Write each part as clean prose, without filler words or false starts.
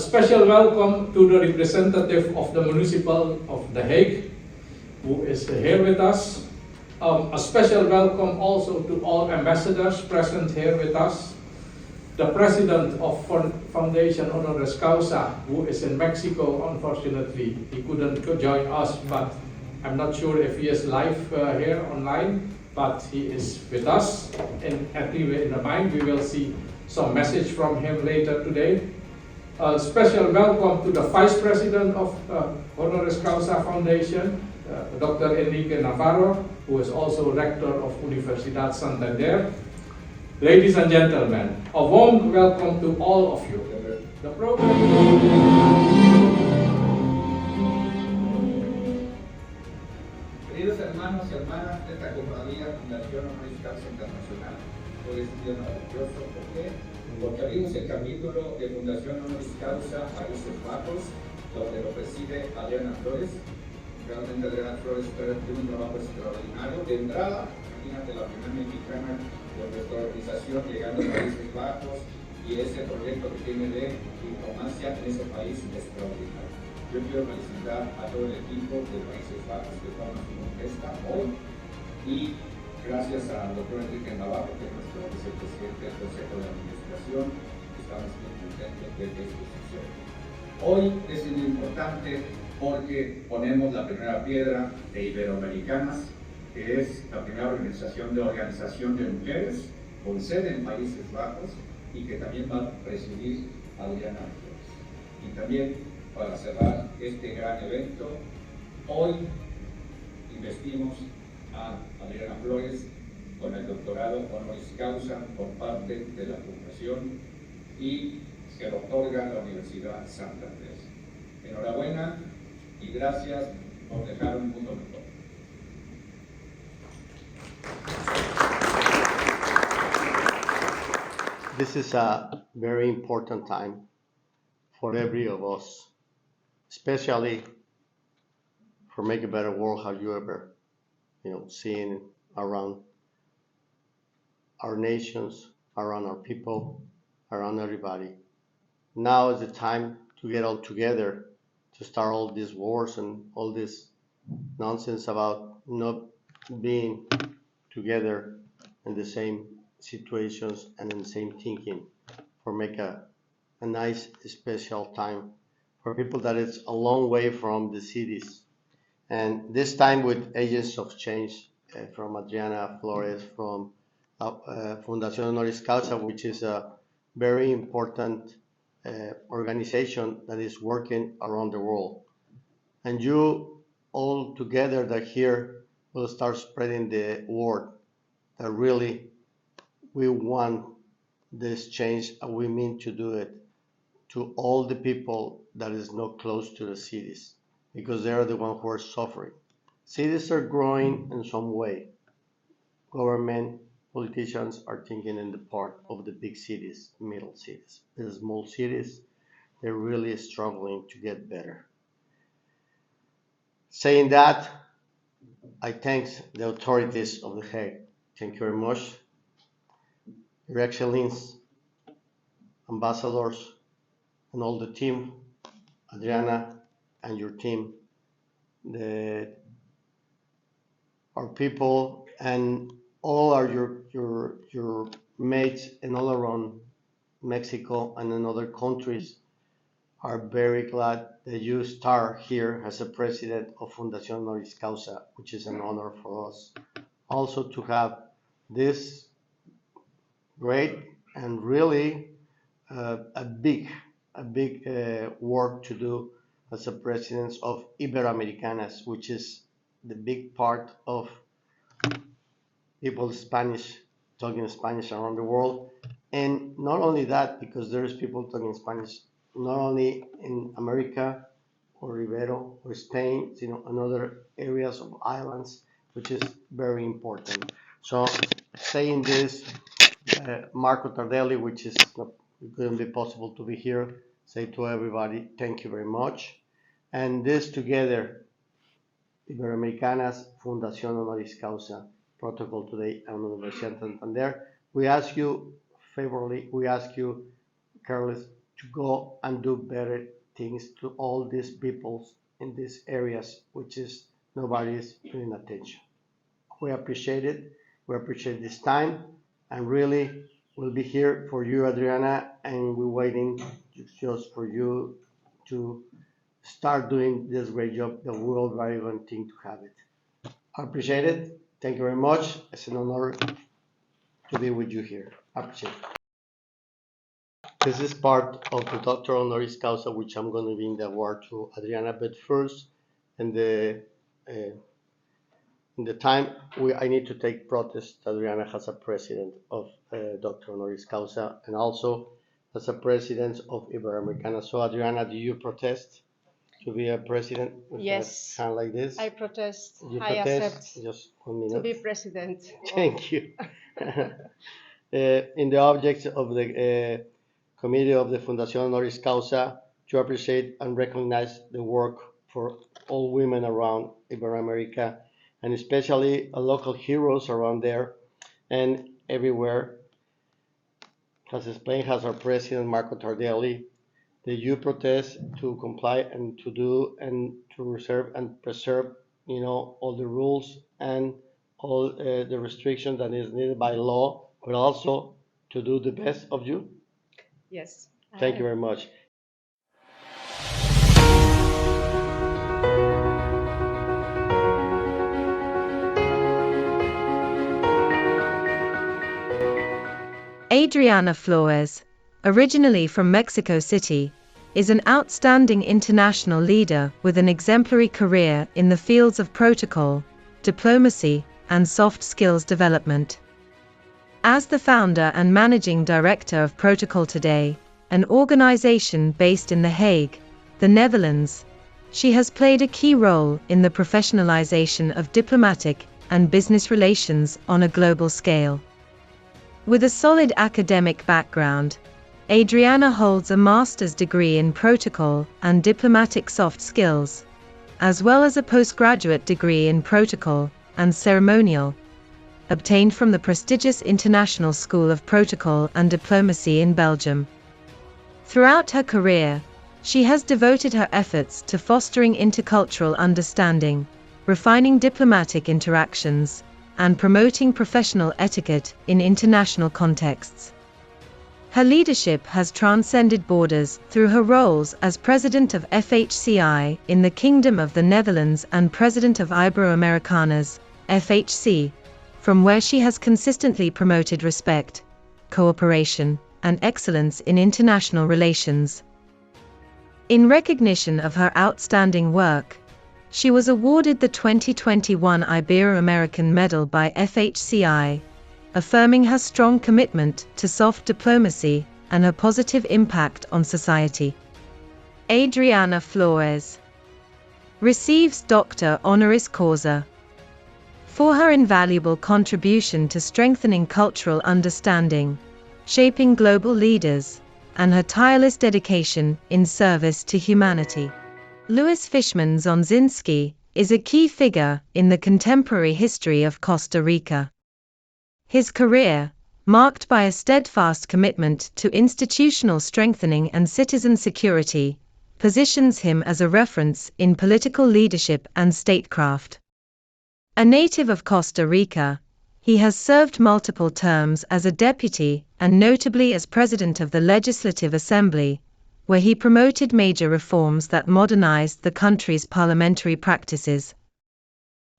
special welcome to the representative of the municipal of The Hague, who is here with us. A special welcome also to all ambassadors present here with us. The president of Foundation Honoris Causa, who is in Mexico, unfortunately, he couldn't join us, but I'm not sure if he is live here online, but he is with us. And anyway, in the mind, we will see some message from him later today. A special welcome to the Vice President of Honoris Causa Foundation, Dr. Enrique Navarro, who is also Rector of Universidad Santander. Ladies and gentlemen, a warm welcome to all of you. The program. Queridos hermanos y hermanas de esta compañía Fundación Honoris Causa Internacional, hoy es un día maravilloso. ¿Por qué? Porque abrimos el capítulo de Fundación Honoris Causa Países Bajos, donde lo preside Adriana Flores. Realmente Adriana Flores tiene un trabajo extraordinario. De entrada, imagínate la primera mexicana de nuestra organización llegando a Países Bajos y ese proyecto que tiene de diplomacia en ese país es extraordinario. Yo quiero felicitar a todo el equipo de Países Bajos que estamos en orquesta hoy y gracias al doctor Enrique Navarro, que es nuestro vicepresidente del Consejo de Administración, estamos muy contentos de que esto suceda. Hoy es muy importante porque ponemos la primera piedra de Iberoamericanas, que es la primera organización de mujeres con sede en Países Bajos y que también va a presidir Adriana Flores. Y también, para cerrar este gran evento, hoy investimos a Adriana Flores con el doctorado Honoris Causa por parte de la Fundación y se lo otorga la Universidad Santander. Enhorabuena y gracias por dejar un mundo mejor. This is a very important time for every of us, especially for make a better world. Have you ever, seen around our nations, around our people, around everybody? Now is the time to get all together to start all these wars and all this nonsense about not being together in the same situations and in the same thinking, for make a nice special time for people that is a long way from the cities. And this time with agents of change from Adriana Flores from Fundación Honoris Causa, which is a very important organization that is working around the world. And you all together that here will start spreading the word that really we want this change and we mean to do it to all the people that is not close to the cities, because they are the ones who are suffering. Cities are growing in some way. Government, politicians are thinking in the part of the big cities, middle cities. The small cities, they're really struggling to get better. Saying that, I thank the authorities of The Hague. Thank you very much. Your Excellencies, ambassadors, and all the team, Adriana and your team, our people, and all are your mates and all around Mexico and in other countries are very glad that you start here as a president of Fundación Honoris Causa, which is an honor for us. Also to have this great and really a big work to do as a president of Iberoamericanas, which is the big part of people talking Spanish around the world. And not only that, because there's people talking Spanish not only in America or Rivero or Spain, and other areas of islands, which is very important. So saying this, Marco Tardelli, which is not couldn't be possible to be here, say to everybody, thank you very much. And this together, Iberoamericanas, Fundación Honoris Causa, protocol today, and Universidad Santander, we ask you favorably, Carlos, to go and do better things to all these peoples in these areas, which is nobody is paying attention. We appreciate it. We appreciate this time, and really, we'll be here for you, Adriana, and we're waiting just for you to start doing this great job that we're all very wanting to have it. I appreciate it. Thank you very much. It's an honor to be with you here. I appreciate it. This is part of the Doctor Honoris Causa, which I'm going to be in the award to Adriana. But first, in the time I need to take protest, Adriana has a president of Doctor Honoris Causa and also as a president of Iberoamericana. So, Adriana, do you protest to be a president with Yes, a hand like this? I protest. You I protest? accept Just 1 minute. to be president. Thank you. In the objects of the committee of the Fundación Honoris Causa, to appreciate and recognize the work for all women around Iberoamerica, and especially local heroes around there and everywhere. As explained, has our president Marco Tardelli, the youth protest to comply and to do and to reserve and preserve, all the rules and all the restrictions that is needed by law, but also to do the best of you. Yes. Thank you very much. Adriana Flores, originally from Mexico City, is an outstanding international leader with an exemplary career in the fields of protocol, diplomacy, and soft skills development. As the founder and managing director of Protocol Today, an organization based in The Hague, the Netherlands, she has played a key role in the professionalization of diplomatic and business relations on a global scale. With a solid academic background, Adriana holds a master's degree in protocol and diplomatic soft skills, as well as a postgraduate degree in protocol and ceremonial, obtained from the prestigious International School of Protocol and Diplomacy in Belgium. Throughout her career, she has devoted her efforts to fostering intercultural understanding, refining diplomatic interactions, and promoting professional etiquette in international contexts. Her leadership has transcended borders through her roles as President of FHCI in the Kingdom of the Netherlands and President of Iberoamericanas, FHC, from where she has consistently promoted respect, cooperation, and excellence in international relations. In recognition of her outstanding work, she was awarded the 2021 Ibero-American Medal by FHCI, affirming her strong commitment to soft diplomacy and her positive impact on society. Adriana Flores receives Doctor Honoris Causa for her invaluable contribution to strengthening cultural understanding, shaping global leaders, and her tireless dedication in service to humanity. Louis Fishman Zonzinski is a key figure in the contemporary history of Costa Rica. His career, marked by a steadfast commitment to institutional strengthening and citizen security, positions him as a reference in political leadership and statecraft. A native of Costa Rica, he has served multiple terms as a deputy and notably as president of the Legislative Assembly, where he promoted major reforms that modernized the country's parliamentary practices.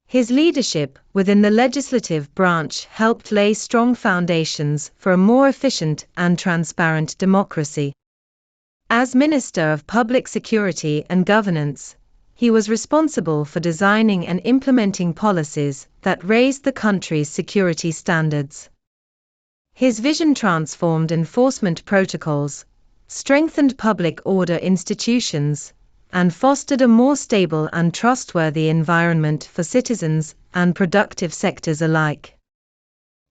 His leadership within the legislative branch helped lay strong foundations for a more efficient and transparent democracy. As Minister of Public Security and Governance, he was responsible for designing and implementing policies that raised the country's security standards. His vision transformed enforcement protocols, strengthened public order institutions, and fostered a more stable and trustworthy environment for citizens and productive sectors alike.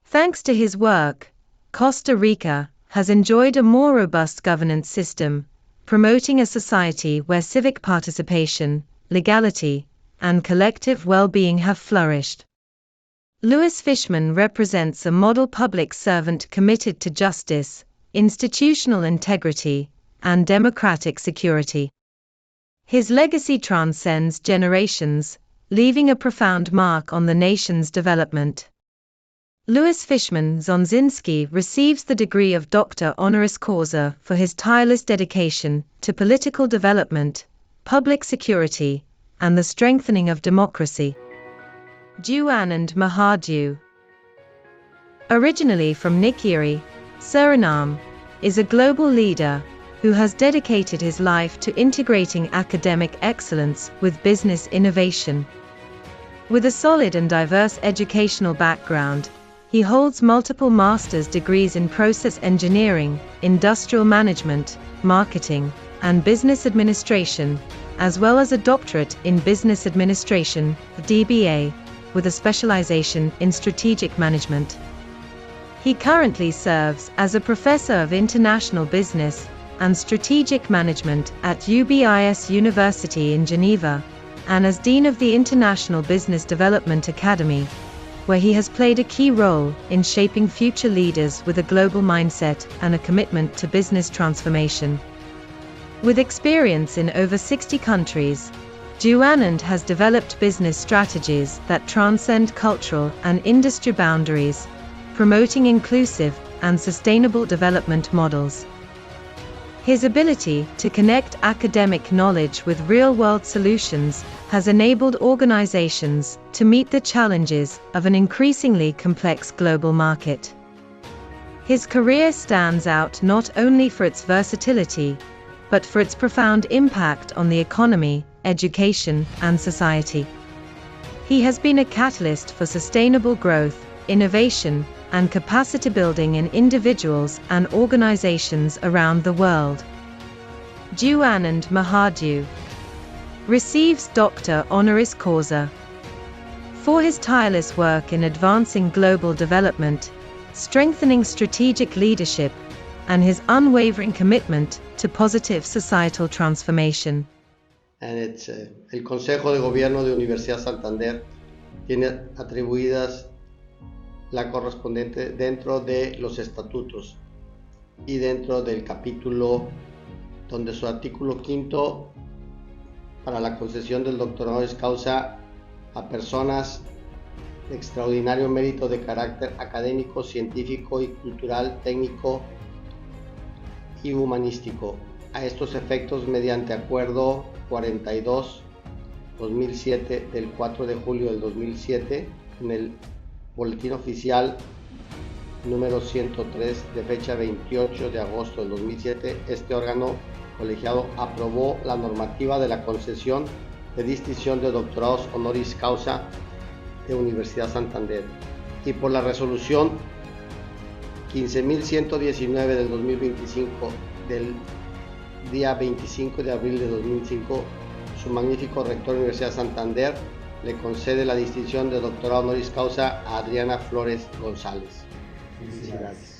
Thanks to his work, Costa Rica has enjoyed a more robust governance system, promoting a society where civic participation, legality, and collective well-being have flourished. Louis Fishman represents a model public servant committed to justice, institutional integrity, and democratic security. His legacy transcends generations, leaving a profound mark on the nation's development. Louis Fishman Zonzinski receives the degree of Doctor Honoris Causa for his tireless dedication to political development, public security, and the strengthening of democracy. Juanand Mahardiew, originally from Nikiri, Suriname, is a global leader who has dedicated his life to integrating academic excellence with business innovation. With a solid and diverse educational background, he holds multiple master's degrees in process engineering, industrial management, marketing, and business administration, as well as a doctorate in business administration, DBA, with a specialization in strategic management. He currently serves as a professor of international business and strategic management at UBIS University in Geneva, and as Dean of the International Business Development Academy, where he has played a key role in shaping future leaders with a global mindset and a commitment to business transformation. With experience in over 60 countries, Juanand has developed business strategies that transcend cultural and industry boundaries, promoting inclusive and sustainable development models. His ability to connect academic knowledge with real-world solutions has enabled organizations to meet the challenges of an increasingly complex global market. His career stands out not only for its versatility, but for its profound impact on the economy, education, and society. He has been a catalyst for sustainable growth, innovation, and capacity building in individuals and organizations around the world. Juanand Mahardiew receives Doctor Honoris Causa for his tireless work in advancing global development, strengthening strategic leadership, and his unwavering commitment to positive societal transformation. And it's el Consejo de Gobierno de Universidad Santander tiene atribuidas la correspondiente dentro de los estatutos y dentro del capítulo donde su artículo 5 para la concesión del doctor honoris causa a personas de extraordinario mérito de carácter académico, científico y cultural, técnico y humanístico. A estos efectos, mediante acuerdo 42/2007 del 4 de julio del 2007 en el Boletín Oficial número 103 de fecha 28 de agosto del 2007, este órgano colegiado aprobó la normativa de la concesión de distinción de doctorados honoris causa de Universidad Santander, y por la resolución 15.119 del 2025 del día 25 de abril de 2005, su magnífico rector de Universidad Santander le concede la distinción de doctorado honoris causa a Adriana Flores González. Felicidades.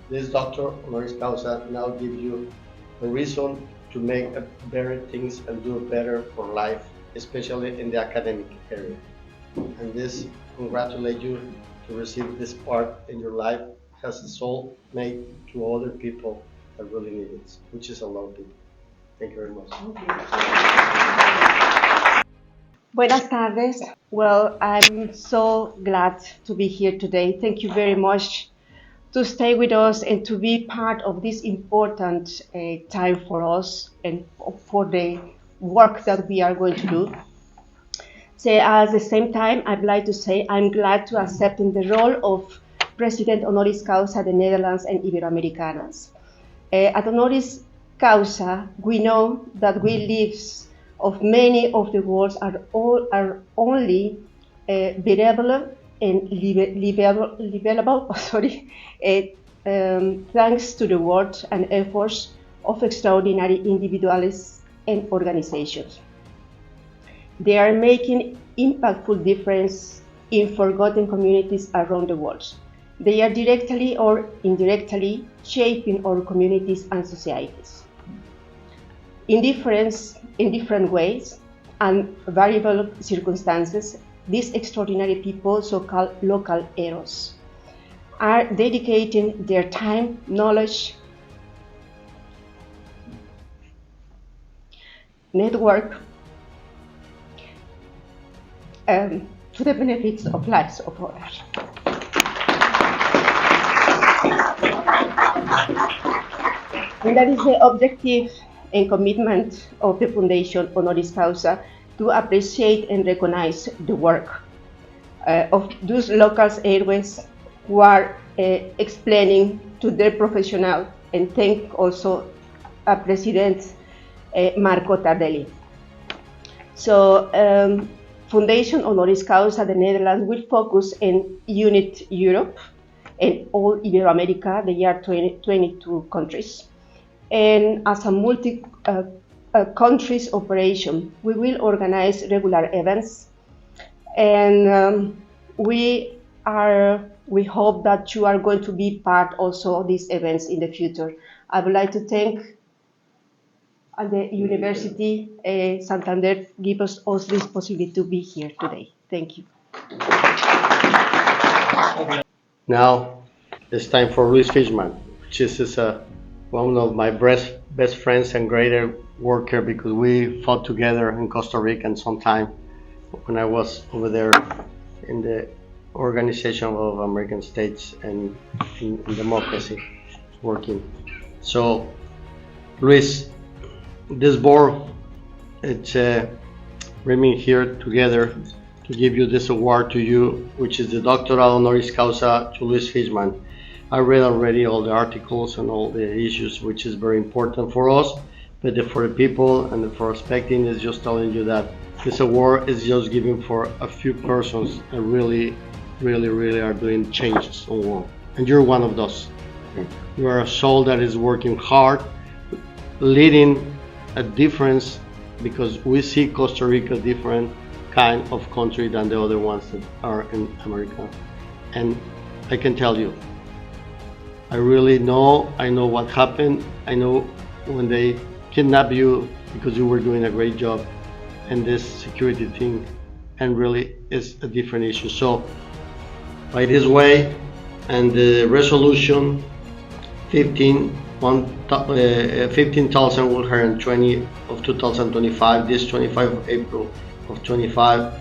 This doctor honoris causa now gives you a reason to make better things and do better for life, especially in the academic area. And this congratulate you to receive this part in your life as a soul made to other people that really need it, which is a lot of people. Thank you very much. Buenas tardes. Well, I'm so glad to be here today. Thank you very much to stay with us and to be part of this important time for us and for the work that we are going to do. So at the same time, I'd like to say I'm glad to accept in the role of President Honoris Causa the Netherlands and Iberoamericanas. At Honoris Causa, we know that we lives of many of the words are only variable and livable, thanks to the work and efforts of extraordinary individuals and organizations. They are making impactful difference in forgotten communities around the world. They are directly or indirectly shaping our communities and societies. In different ways and variable circumstances, these extraordinary people, so-called local heroes, are dedicating their time, knowledge, network to the benefits of lives of others. And that is the objective and commitment of the Foundation Honoris Causa, to appreciate and recognize the work of those local heroes who are explaining to their professional, and thank also President Marco Tardelli. So Foundation Honoris Causa, the Netherlands, will focus on Unit Europe and all Ibero-America. They are 22 countries. And as a multi-countries operation, we will organize regular events. And we hope that you are going to be part also of these events in the future. I would like to thank the University Santander give us also this possibility to be here today. Thank you. Now it's time for Luis Fishman, which is one of my best friends and greater worker, because we fought together in Costa Rica and sometime when I was over there in the Organization of American States and in democracy working. So Luis, this board, it's bringing here together to give you this award to you, which is the Doctoral Honoris Causa to Luis Fishman. I read already all the articles and all the issues, which is very important for us, but for the people and for expecting is just telling you that this award is just given for a few persons that really are doing changes in the world. And you're one of those. You are a soul that is working hard, leading a difference, because we see Costa Rica different kind of country than the other ones that are in America. And I can tell you, I know what happened. I know when they kidnapped you because you were doing a great job, and this security thing, and really is a different issue. So by this way, and the resolution 15,120 of 2025, this 25 of April of 25,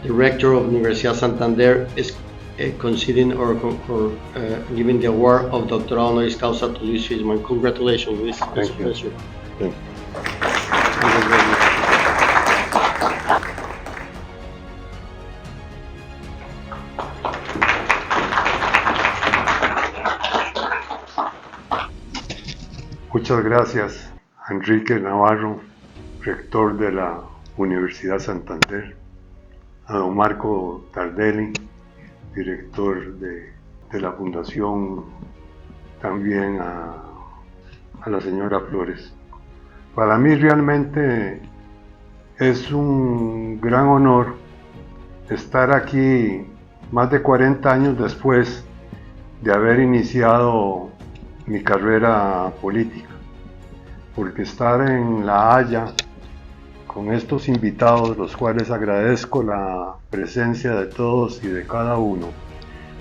the rector of Universidad Santander is conceding or giving the award of Doctoral Honoris Causa to Luis Fishman. Congratulations, Luis. Thank you. Thank you. Muchas gracias a Enrique Navarro, rector de la Universidad Santander, a don Marco Tardelli, director de la Fundación, también a la señora Flores. Para mí realmente es un gran honor estar aquí más de 40 años después de haber iniciado mi carrera política, porque estar en La Haya con estos invitados, los cuales agradezco la presencia de todos y de cada uno,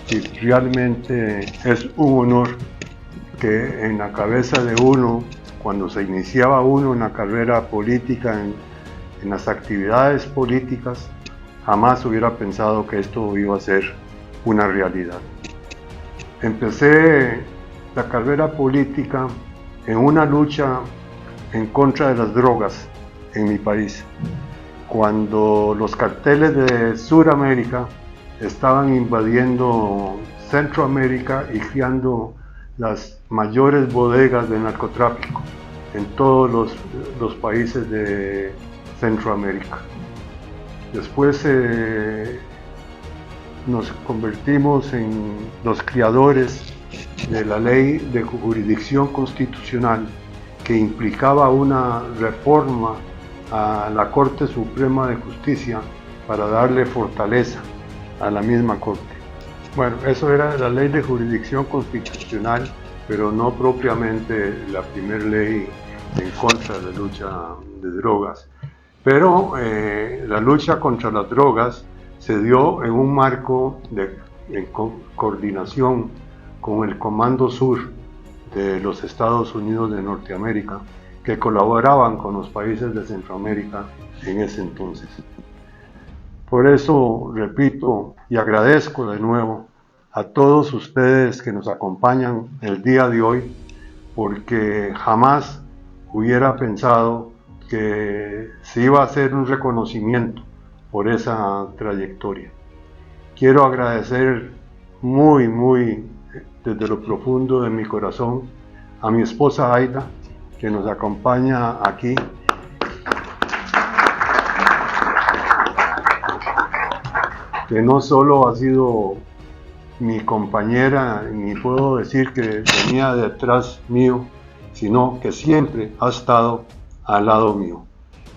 y realmente es un honor que en la cabeza de uno, cuando se iniciaba uno en la carrera política, en las actividades políticas, jamás hubiera pensado que esto iba a ser una realidad. Empecé la carrera política en una lucha en contra de las drogas en mi país, cuando los carteles de Sudamérica estaban invadiendo Centroamérica y creando las mayores bodegas de narcotráfico en todos los países de Centroamérica. Después nos convertimos en los creadores de la ley de jurisdicción constitucional, que implicaba una reforma a la Corte Suprema de Justicia para darle fortaleza a la misma Corte. Bueno, eso era la ley de jurisdicción constitucional, pero no propiamente la primera ley en contra de la lucha de drogas. Pero la lucha contra las drogas se dio en un marco de coordinación con el Comando Sur de los Estados Unidos de Norteamérica, que colaboraban con los países de Centroamérica en ese entonces. Por eso repito y agradezco de nuevo a todos ustedes que nos acompañan el día de hoy, porque jamás hubiera pensado que se iba a hacer un reconocimiento por esa trayectoria. Quiero agradecer muy desde lo profundo de mi corazón a mi esposa Aida, que nos acompaña aquí, que no solo ha sido mi compañera, ni puedo decir que venía detrás mío, sino que siempre ha estado al lado mío.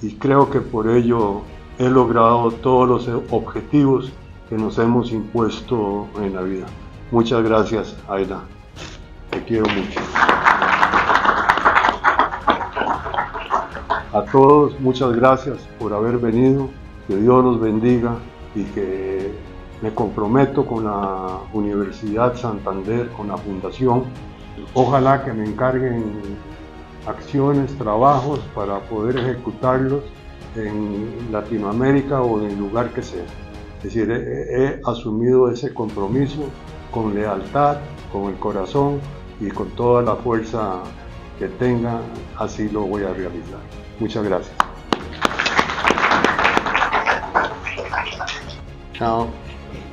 Y creo que por ello he logrado todos los objetivos que nos hemos impuesto en la vida. Muchas gracias, Aida. Te quiero mucho. A todos, muchas gracias por haber venido. Que Dios los bendiga y que me comprometo con la Universidad Santander, con la Fundación. Ojalá que me encarguen acciones, trabajos para poder ejecutarlos en Latinoamérica o en el lugar que sea. Es decir, he asumido ese compromiso con lealtad, con el corazón y con toda la fuerza que tenga, así lo voy a realizar. Muchas gracias. Now,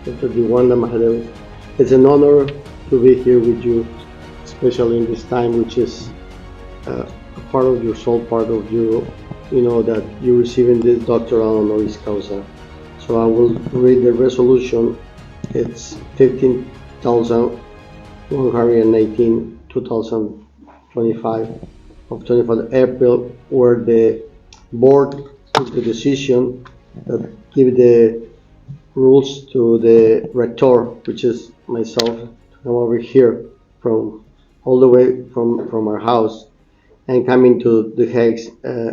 Dr. Diwana Mahadev, it's an honor to be here with you, especially in this time, which is a part of your soul, part of you, that you're receiving this doctoral honoris causa. So I will read the resolution. It's 15,118, 2025, of 25 April, where the board took the decision that give the rules to the rector, which is myself, to come over here from all the way from our house and coming to the Hague.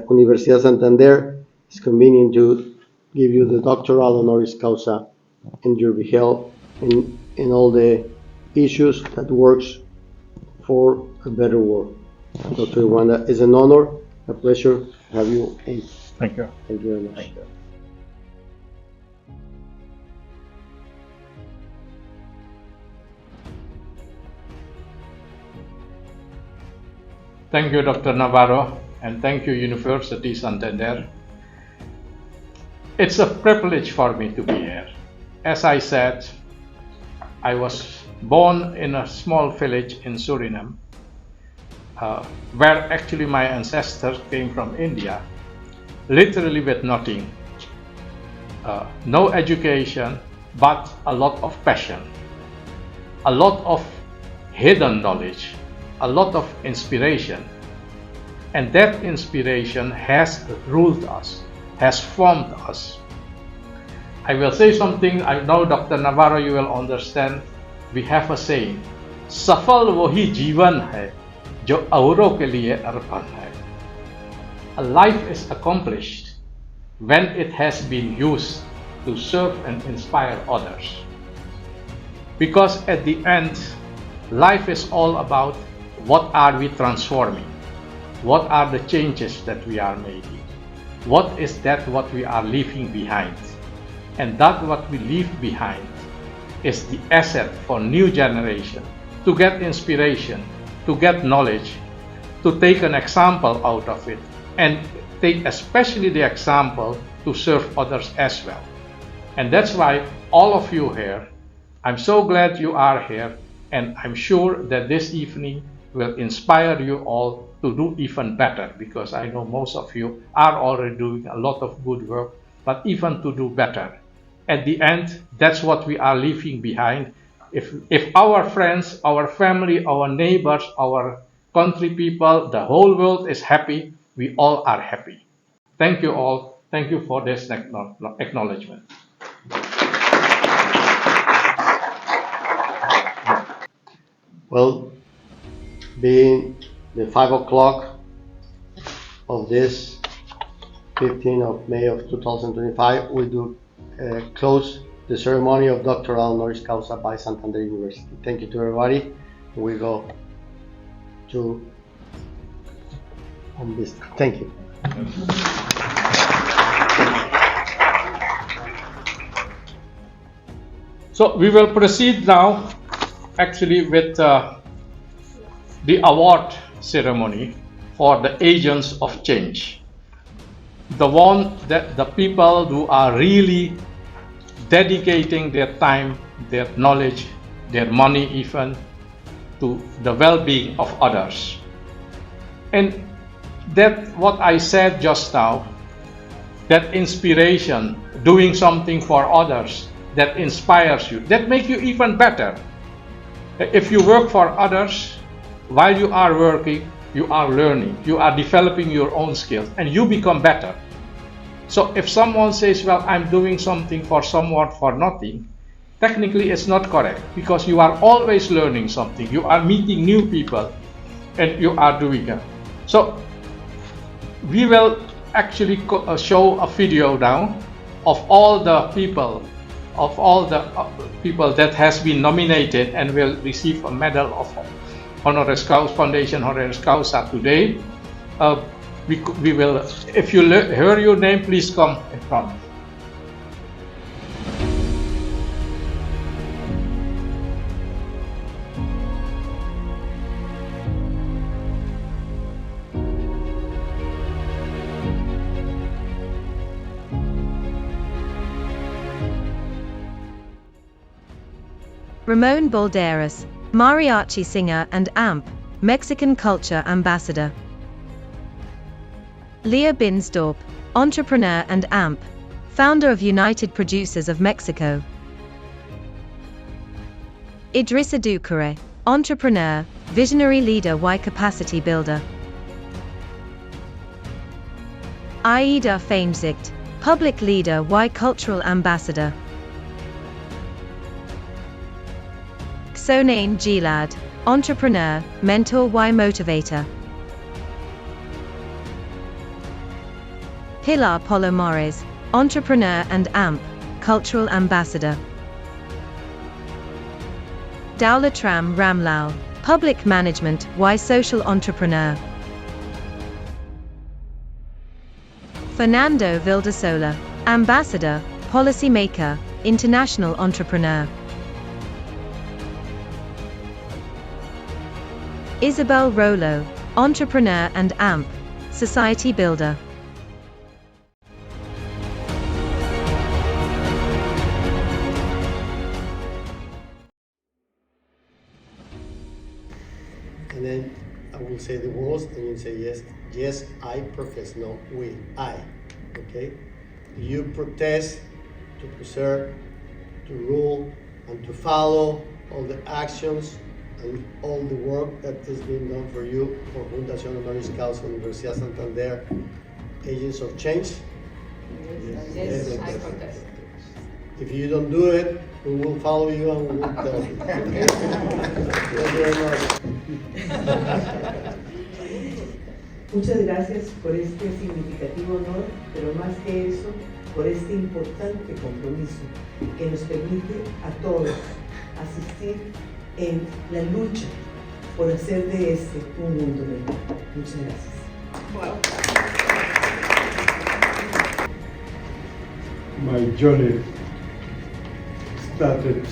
Universidad Santander is convenient to give you the doctoral honoris causa and your behalf in all the issues that works for a better world. Dr. Wanda, it's an honor, a pleasure to have you. Thank you. Thank you very much. Thank you. Thank you, Dr. Navarro, and thank you, University Santander. It's a privilege for me to be here. As I said, I was born in a small village in Suriname, where actually my ancestors came from India, literally with nothing. No education, but a lot of passion, a lot of hidden knowledge, a lot of inspiration. And that inspiration has ruled us, has formed us. I will say something, I know Dr. Navarro you will understand. We have a saying, सफल वही जीवन है जो औरों के लिए अर्पण है. A life is accomplished when it has been used to serve and inspire others. Because at the end, life is all about what are we transforming? What are the changes that we are making? What is that what we are leaving behind? And that what we leave behind is the asset for new generation to get inspiration, to get knowledge, to take an example out of it, and take especially the example to serve others as well. And that's why all of you here, I'm so glad you are here, and I'm sure that this evening will inspire you all to do even better, because I know most of you are already doing a lot of good work, but even to do better. At the end, that's what we are leaving behind. If our friends, our family, our neighbors, our country people, the whole world is happy, we all are happy. Thank you all. Thank you for this acknowledgement. Well, being the 5 o'clock of this 15th of May of 2025, we do close the ceremony of doctoral honoris causa by Santander University. Thank you to everybody. We go to on business. Thank you. So we will proceed now actually with the award ceremony for the agents of change. The one that the people who are really dedicating their time, their knowledge, their money even to the well-being of others. And that what I said just now, that inspiration, doing something for others, that inspires you, that makes you even better. If you work for others, while you are working, you are learning, you are developing your own skills, and you become better. So if someone says, well, I'm doing something for someone for nothing, technically it's not correct, because you are always learning something, you are meeting new people, and you are doing it. So we will actually show a video now of all the people that has been nominated and will receive a medal of Honoris Causa, Foundation Honoris Causa today. We will, if you hear your name, please come in front. Ramon Balderas, mariachi singer and AMP, Mexican culture ambassador. Leah Binsdorp, entrepreneur and AMP, founder of United Producers of Mexico. Idrissa Doucouré, entrepreneur, visionary leader Y capacity builder. Aida Famesicht, public leader Y cultural ambassador. Sonaine Gilad, entrepreneur, mentor Y motivator. Pilar Palomares, entrepreneur and AMP, cultural ambassador. Daula Tram Ramlal, public management Y social entrepreneur. Fernando Vildasola, ambassador, policymaker, international entrepreneur. Isabel Rollo, entrepreneur and AMP, society builder. And then I will say the words and you say yes. Yes, I profess. No, we, I. Okay? You protest to preserve, to rule, and to follow all the actions and all the work that is being done for you for Fundación Honoris Causa Universidad Santander, Agents of Change. Yes, I protest. If you don't do it, we will follow you and we will tell you. Thank you very much. Muchas gracias por este significativo honor, pero más que eso, por este importante compromiso que nos permite a todos asistir en la lucha por hacer de este un mundo mejor. Muchas gracias. Wow. My journey started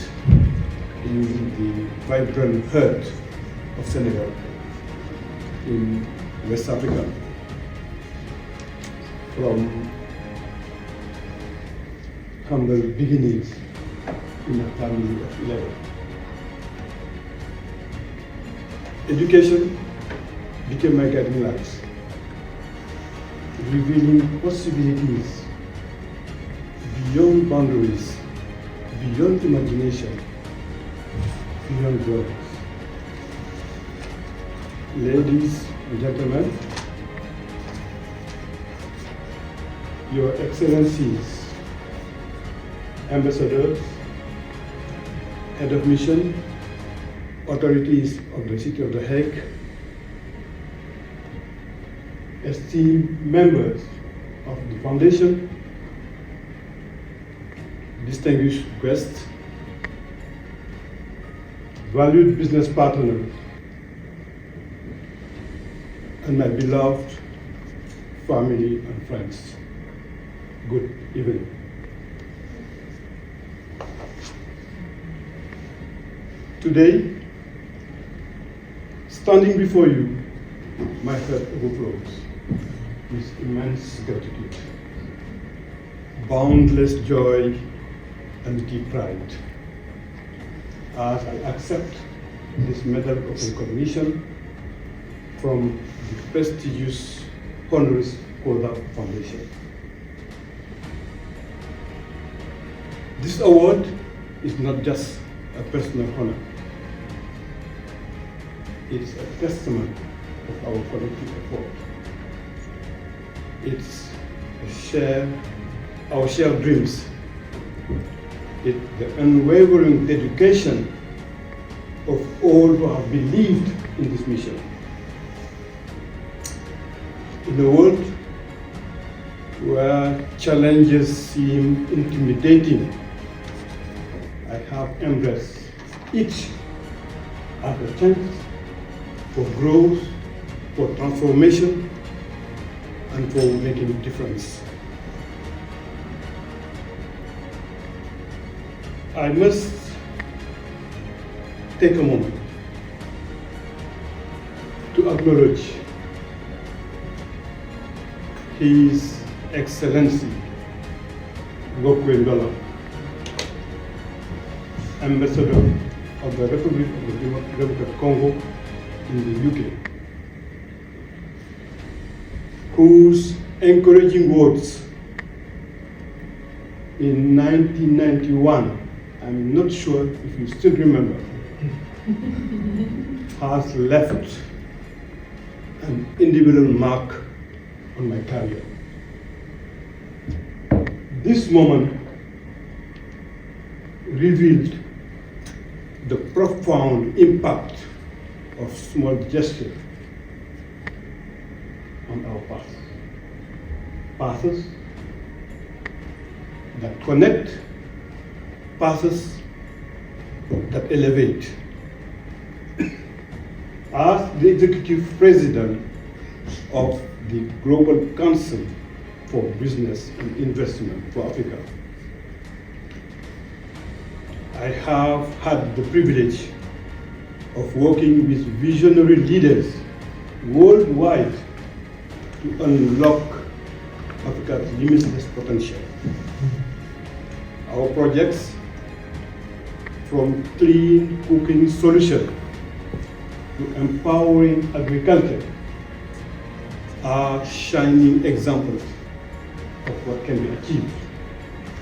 in the vibrant heart of Senegal in West Africa. From humble beginnings in a family of 11. Education became my guiding light, revealing possibilities beyond boundaries, beyond imagination, beyond borders. Ladies and gentlemen, Your Excellencies, ambassadors, head of mission, authorities of the City of The Hague, esteemed members of the Foundation, distinguished guests, valued business partners, and my beloved family and friends. Good evening. Today, standing before you, my heart overflows with immense gratitude, boundless joy, and deep pride as I accept this medal of recognition from the prestigious Honoris Causa Foundation. This award is not just a personal honor. It is a testament of our collective effort. It's our shared dreams. It's the unwavering dedication of all who have believed in this mission. In a world where challenges seem intimidating, I have embraced each as a chance for growth, for transformation, and for making a difference. I must take a moment to acknowledge His Excellency Ngokwendala, Ambassador of the Republic of the Democratic Congo in the UK, whose encouraging words in 1991, I'm not sure if you still remember, has left an indelible mark on my career. This moment revealed the profound impact of small gestures on our path. Paths that connect, paths that elevate. As the Executive President of the Global Council for Business and Investment for Africa, I have had the privilege of working with visionary leaders worldwide to unlock Africa's limitless potential. Our projects, from clean cooking solutions to empowering agriculture, are shining examples of what can be achieved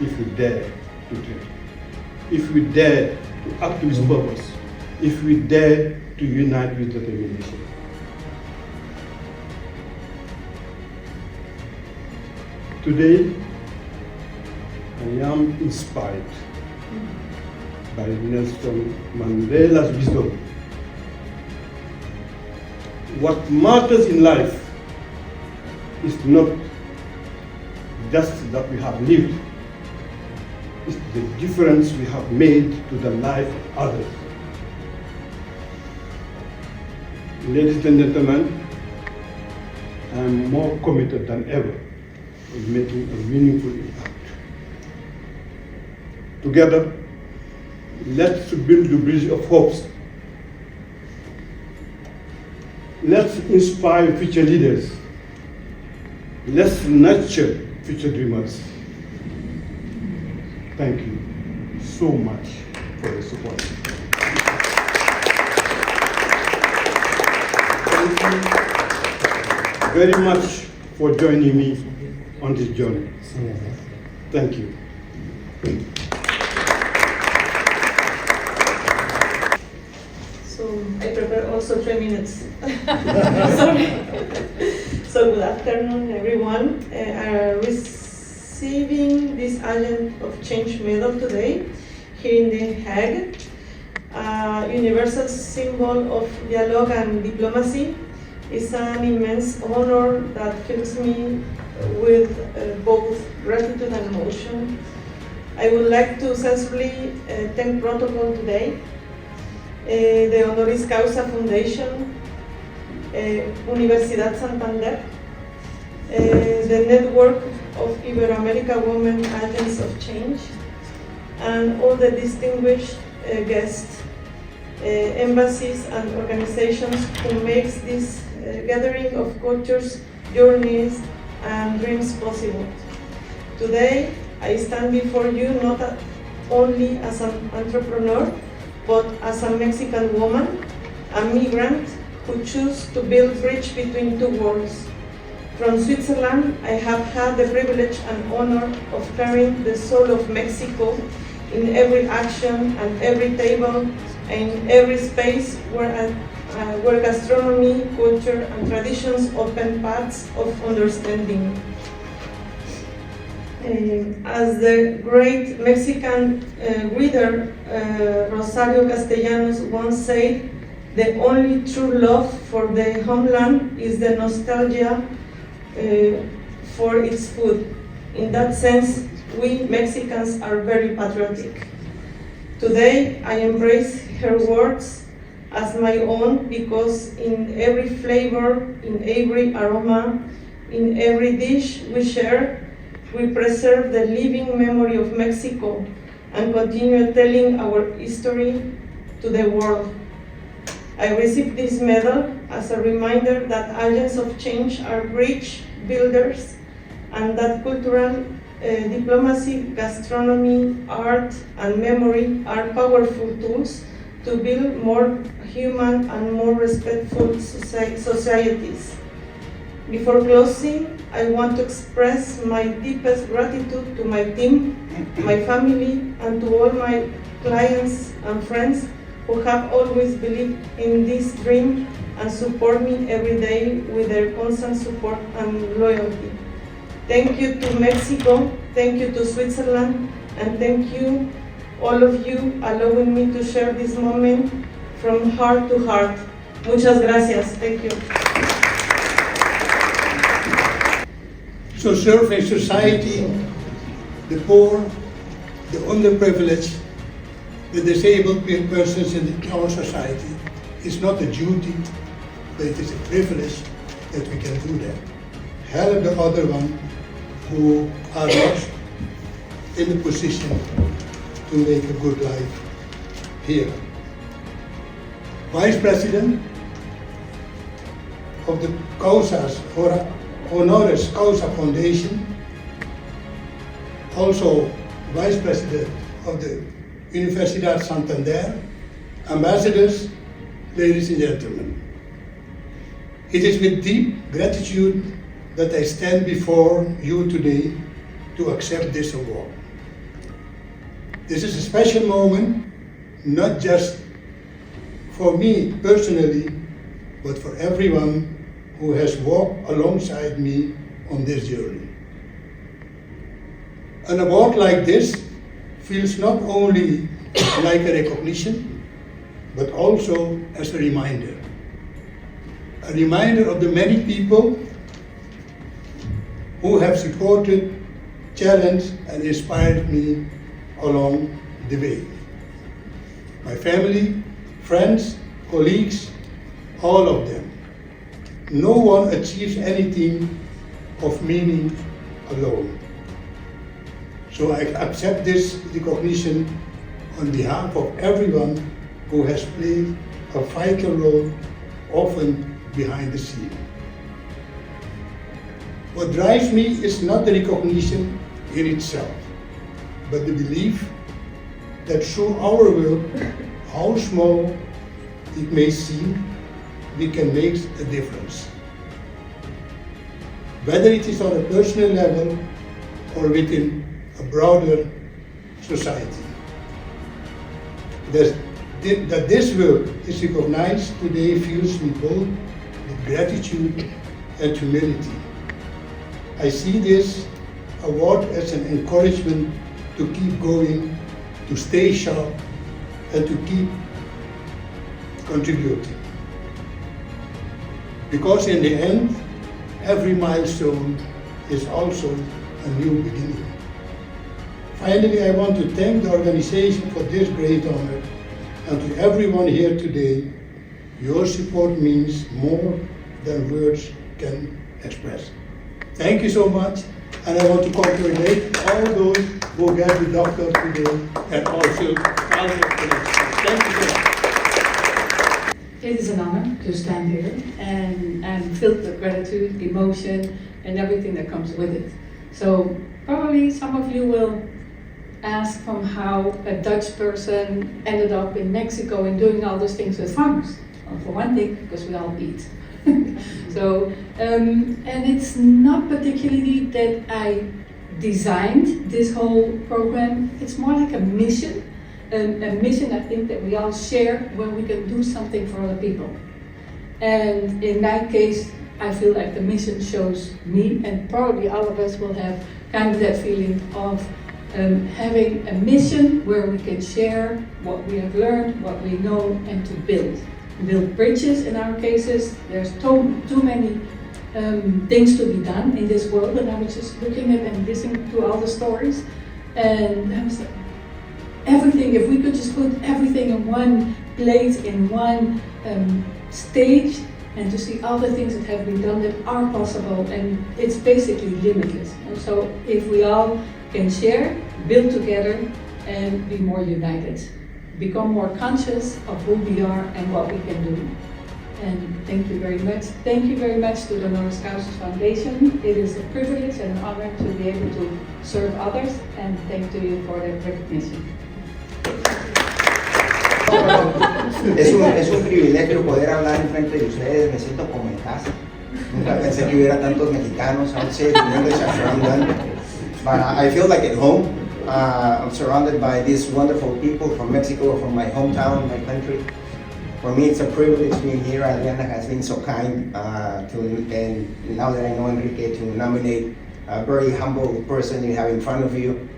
if we dare to dream, if we dare to act with purpose, if we dare to unite with determination. Today, I am inspired by Nelson Mandela's wisdom. What matters in life is not just that we have lived, it's the difference we have made to the life of others. Ladies and gentlemen, I am more committed than ever in making a meaningful impact. Together, let's build the bridge of hopes. Let's inspire future leaders. Let's nurture future dreamers. Thank you so much for your support. Thank you very much for joining me on this journey. Thank you. So I prepare also 3 minutes. Sorry. So good afternoon, everyone. receiving this Agent of Change medal today here in The Hague, a universal symbol of dialogue and diplomacy. Is an immense honor that fills me with both gratitude and emotion. I would like to sincerely thank Protocol today, the Honoris Causa Foundation, Universidad Santander, the network of Iberoamerica Women Agents of Change, and all the distinguished guests, embassies and organizations who makes this gathering of cultures, journeys, and dreams possible. Today, I stand before you not only as an entrepreneur, but as a Mexican woman, a migrant who chose to build bridge between two worlds. From Switzerland, I have had the privilege and honor of carrying the soul of Mexico in every action and every table, and in every space where gastronomy, culture, and traditions open paths of understanding. As the great Mexican reader Rosario Castellanos once said, the only true love for the homeland is the nostalgia for its food. In that sense, we Mexicans are very patriotic. Today, I embrace her words as my own because in every flavor, in every aroma, in every dish we share, we preserve the living memory of Mexico and continue telling our history to the world. I received this medal as a reminder that agents of change are bridge builders and that cultural diplomacy, gastronomy, art, and memory are powerful tools to build more human and more respectful societies. Before closing, I want to express my deepest gratitude to my team, my family, and to all my clients and friends who have always believed in this dream and support me every day with their constant support and loyalty. Thank you to Mexico, thank you to Switzerland, and thank you, all of you, allowing me to share this moment from heart to heart. Muchas gracias. Thank you. So serve a society, the poor, the underprivileged, the disabled persons in our society is not a duty, but it is a privilege that we can do that. Help the other one who are not in the position to make a good life here. Vice President of the Causa's or Honoris Causa Foundation, also Vice President of the Universidad Santander, ambassadors, ladies and gentlemen. It is with deep gratitude that I stand before you today to accept this award. This is a special moment, not just for me personally, but for everyone who has walked alongside me on this journey. An award like this feels not only like a recognition, but also as a reminder. A reminder of the many people who have supported, challenged, and inspired me along the way. My family, friends, colleagues, all of them. No one achieves anything of meaning alone. So I accept this recognition on behalf of everyone who has played a vital role, often behind the scene. What drives me is not the recognition in itself, but the belief that through our work, how small it may seem, we can make a difference. Whether it is on a personal level or within a broader society. That this work is recognized today fills me both with gratitude and humility. I see this award as an encouragement to keep going, to stay sharp, and to keep contributing. Because in the end, every milestone is also a new beginning. Finally, I want to thank the organization for this great honor, and to everyone here today, your support means more than words can express. Thank you so much, and I want to congratulate all those who get the doctor today and also other colleagues. Thank you so much. It is an honor to stand here, and I'm filled with gratitude, emotion, and everything that comes with it. So probably some of you will ask from how a Dutch person ended up in Mexico and doing all those things with farmers. Well, for one thing, because we all eat. So, and it's not particularly that I designed this whole program. It's more like a mission. A mission I think that we all share when we can do something for other people. And in that case, I feel like the mission shows me, and probably all of us will have kind of that feeling of having a mission where we can share what we have learned, what we know, and to build bridges. In our cases, there's too many things to be done in this world, and I was just looking at and listening to all the stories, and I was like, everything, if we could just put everything in one place, in one stage, and to see all the things that have been done that are possible, and it's basically limitless. And so if we all can share, build together, and be more united, become more conscious of who we are and what we can do. And thank you very much. Thank you very much to the Honoris Causa Foundation. It is a privilege and an honor to be able to serve others, and thank you for the recognition. Es un privilegio poder hablar en frente de ustedes, me siento como en casa. Nunca pensé que hubiera tantos mexicanos outside in English around London. But I feel like at home. I'm surrounded by these wonderful people from Mexico, from my hometown, my country. For me, it's a privilege being here. Adriana has been so kind and now that I know Enrique, to nominate a very humble person you have in front of you.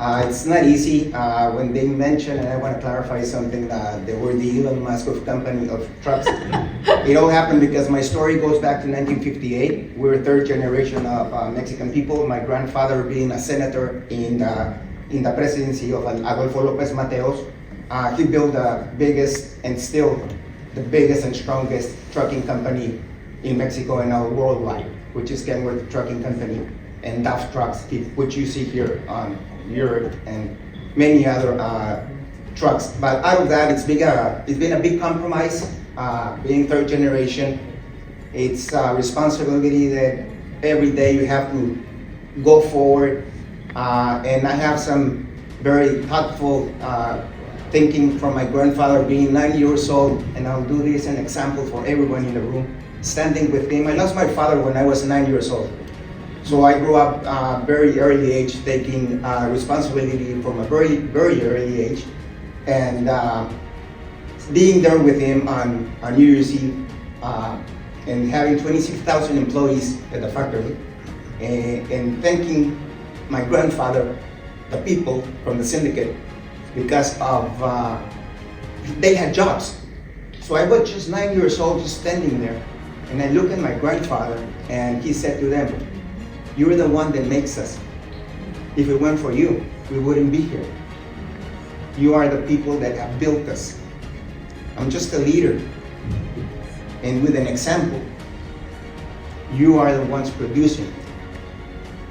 It's not easy. When they mention, and I want to clarify something, that they were the Elon Musk of company of trucks. It all happened because my story goes back to 1958. We're third generation of Mexican people. My grandfather being a senator in the presidency of Adolfo López Mateos. He built the biggest and still the biggest and strongest trucking company in Mexico and now worldwide, which is Kenworth Trucking Company and DAF Trucks, which you see here on Europe and many other trucks. But out of that, it's been a big compromise. Being third generation, it's a responsibility that every day you have to go forward. And I have some very thoughtful thinking from my grandfather being 9 years old, and I'll do this an example for everyone in the room. Standing with him, I lost my father when I was 9 years old. So I grew up very early age, taking responsibility from a very, very early age, and being there with him on New Year's Eve, and having 26,000 employees at the factory, and thanking my grandfather, the people from the syndicate, because of they had jobs. So I was just 9 years old, just standing there, and I look at my grandfather, and he said to them, "You're the one that makes us. If it weren't for you, we wouldn't be here. You are the people that have built us. I'm just a leader, and with an example, you are the ones producing.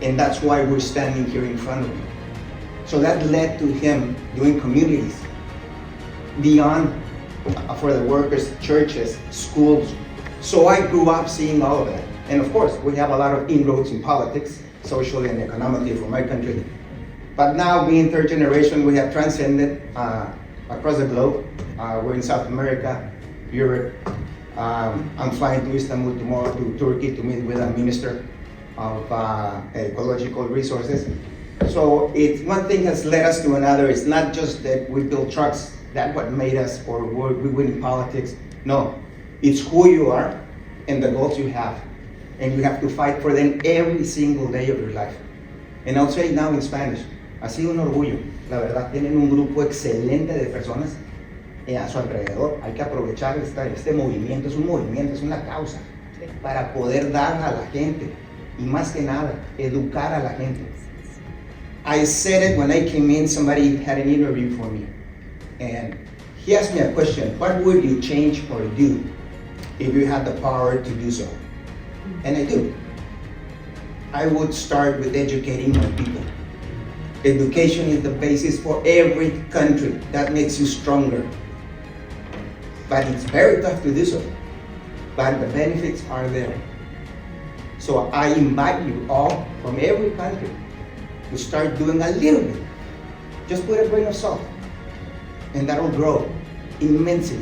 And that's why we're standing here in front of you." So that led to him doing communities beyond for the workers, churches, schools. So I grew up seeing all of that. And of course, we have a lot of inroads in politics, socially and economically for my country. But now, being third generation, we have transcended across the globe. We're in South America, Europe. I'm flying to Istanbul tomorrow to Turkey to meet with a minister of ecological resources. So one thing has led us to another. It's not just that we build trucks, that's what made us, or we win in politics. No, it's who you are and the goals you have. And you have to fight for them every single day of your life. And I'll say it now in Spanish. Ha sido un orgullo, la verdad, tienen un grupo excelente de personas a su alrededor. Hay que aprovechar este movimiento, es un movimiento, es una causa, para poder dar a la gente, y más que nada, educar a la gente. I said it when I came in, somebody had an interview for me, and he asked me a question: what would you change or do if you had the power to do so? And I do. I would start with educating my people. Education is the basis for every country. That makes you stronger. But it's very tough to do so. But the benefits are there. So I invite you all from every country to start doing a little bit. Just put a grain of salt, and that'll grow immensely.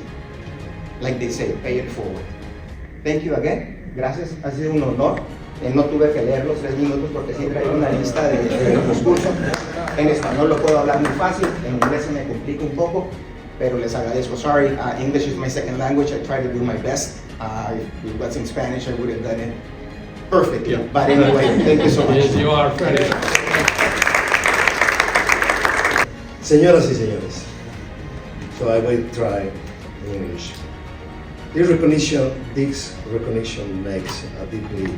Like they say, pay it forward. Thank you again. Gracias. Ha sido un honor. No tuve que leer los 3 minutos porque siempre hay una lista de discursos. En español lo puedo hablar muy fácil, en inglés se me complica un poco, pero les agradezco. Sorry, English is my second language. I try to do my best. If it was in Spanish, I would have done it perfectly. Yeah. But anyway, thank you so much. Yes, you are very. Señoras y señores, so I will try in English. This recognition makes a deeply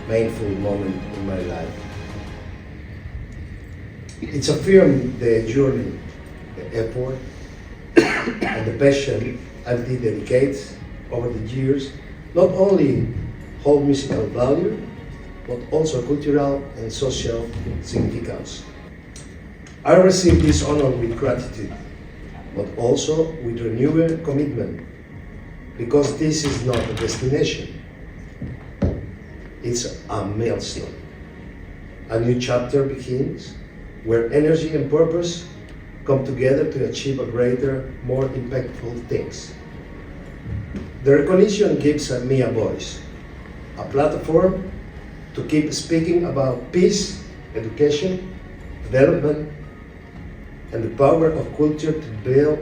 painful moment in my life. It's affirmed the journey, the effort, and the passion I've dedicated over the years, not only hold musical value, but also cultural and social significance. I receive this honor with gratitude, but also with renewed commitment, because this is not a destination. It's a milestone. A new chapter begins, where energy and purpose come together to achieve a greater, more impactful things. The recognition gives me a voice, a platform to keep speaking about peace, education, development, and the power of culture to build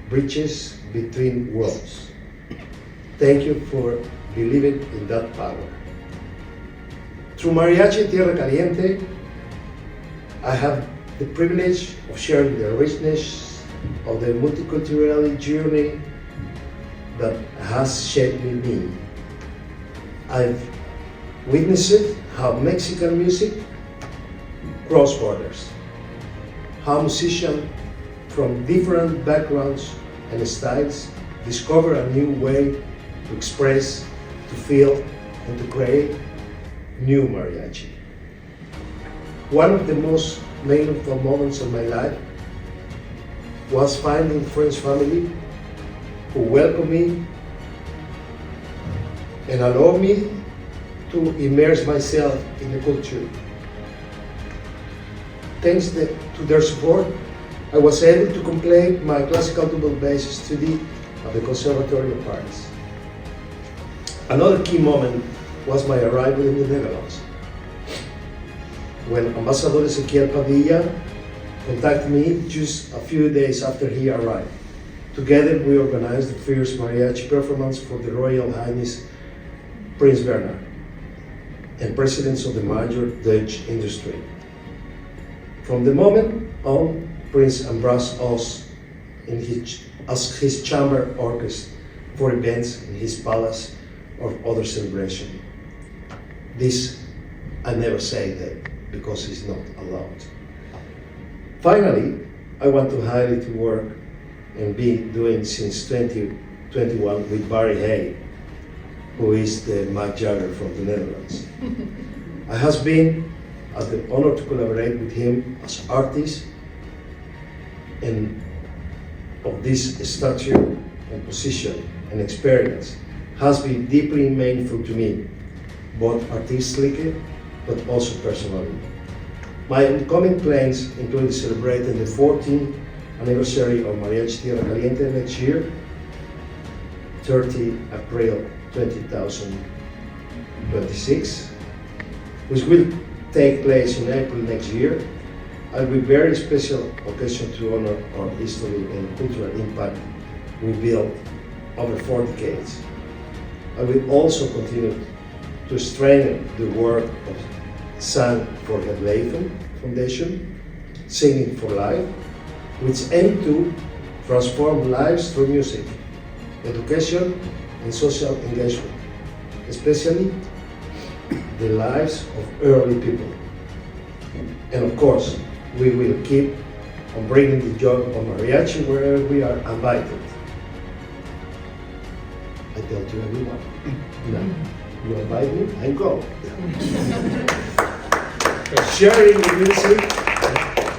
bridges between worlds. Thank you for believing in that power. Through Mariachi Tierra Caliente, I have the privilege of sharing the richness of the multicultural journey that has shaped me. I've witnessed how Mexican music cross borders, how musicians from different backgrounds and styles discover a new way to express, to feel, and to create new mariachi. One of the most meaningful moments of my life was finding French family who welcomed me and allowed me to immerse myself in the culture. Thanks to their support, I was able to complete my classical double bass study at the Conservatory of Paris. Another key moment was my arrival in the Netherlands, when Ambassador Ezequiel Padilla contacted me just a few days after he arrived. Together we organized the first mariachi performance for the Royal Highness Prince Bernhard and presidents of the major Dutch industry. From the moment on, Prince embraced us as his chamber orchestra for events in his palace or other celebration. This I never say that because it's not allowed. Finally, I want to highlight the work and be doing since 2021 with Barry Hague, who is the Mick Jagger from the Netherlands. I have been at the honor to collaborate with him as artist, and of this stature and position and experience has been deeply meaningful to me, both artistically but also personally. My upcoming plans include celebrating the 14th anniversary of Mariachi Tierra Caliente next year, 30 April 2026, which will take place in April next year. It will be a very special occasion to honor our history and cultural impact we built over 4 decades. I will also continue to strengthen the work of Sang for Het Leven Foundation, Singing for Life, which aim to transform lives through music, education, and social engagement, especially the lives of elderly people. And of course, we will keep on bringing the joy of mariachi wherever we are invited. I tell to everyone, now, you invite me, I go. Sharing the music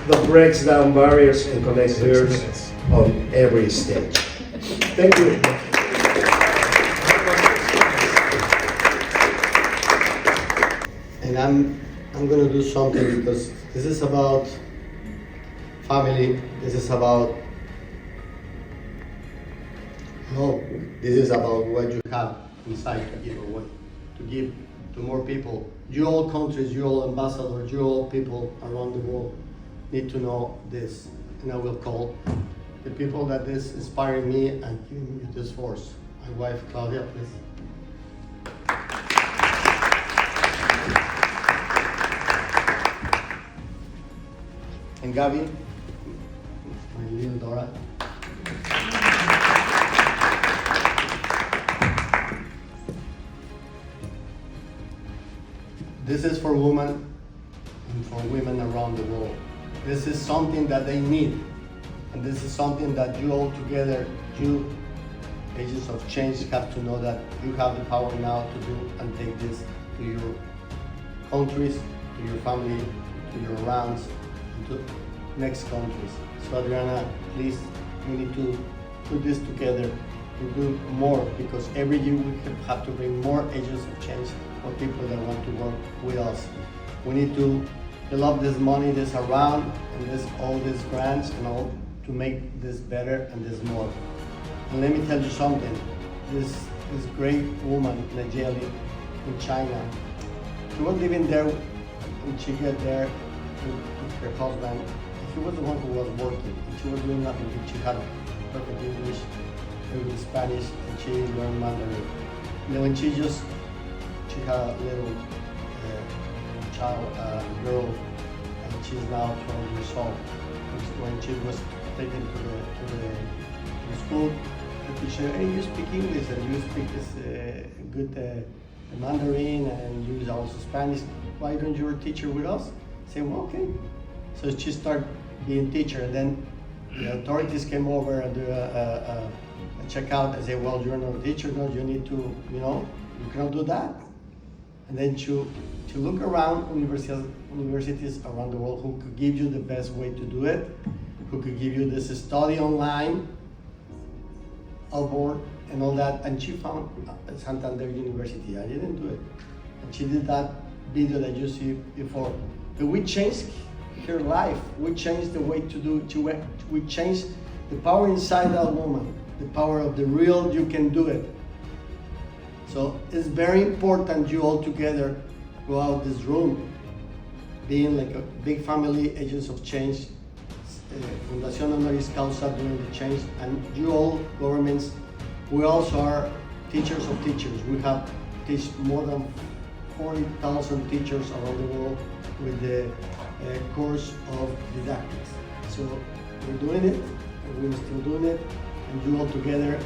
that breaks down barriers and connects hearts on every stage. Thank you. And I'm gonna do something because this is about family. This is about hope. This is about what you have inside to give away, to give to more people. You all countries, you all ambassadors, you all people around the world need to know this. And I will call the people that is inspiring me and giving me this force. My wife, Claudia, please. And Gabby, my little Dora. This is for women and for women around the world. This is something that they need. And this is something that you all together, you agents of change, have to know that you have the power now to do and take this to your countries, to your family, to your rounds, and to next countries. So Adriana, please, we need to put this together to do more, because every year we have to bring more agents of change for people that want to work with us. We need to develop this money that's around and this all these grants and all to make this better and this more. And let me tell you something. This great woman, Najeli, in China, she was living there when she got there with her husband. He was the one who was working, and she was doing nothing. She had perfect English, with Spanish, and she learned Mandarin. And then when she had a little girl, and she's now 12 years old. When she was taken to the school, the teacher, hey, you speak English and you speak this good Mandarin and you also Spanish. Why don't you teacher with us? I said, well, okay. So she started being teacher, and then the authorities came over and do a checkout and say, well, you're not a teacher, no, you need to, you cannot do that. And then to look around universities around the world who could give you the best way to do it, who could give you this study online, outboard, and all that. And she found Santander University. I didn't do it. And she did that video that you see before. But we changed her life. We changed the way to do it. We changed the power inside that woman, the power of the real, you can do it. So it's very important you all together go out this room, being like a big family, agents of change, Fundación Honoris Causa doing the change, and you all governments, we also are teachers of teachers. We have taught more than 40,000 teachers around the world with the course of didactics. So we're doing it, and we're still doing it, and you all together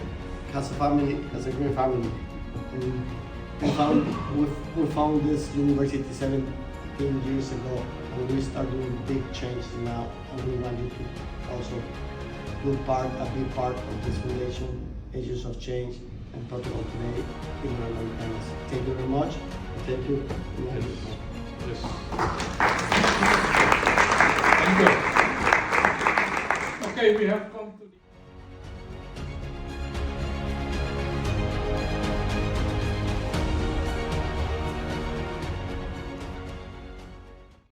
as a family, as a great family. And we found this university 17 years ago, and we start doing big change now, and we want you to also do a big part of this foundation, Agents of Change and Protocol today in Americans. Thank you very much. Thank you. Yes. Thank you. Okay, we have come to the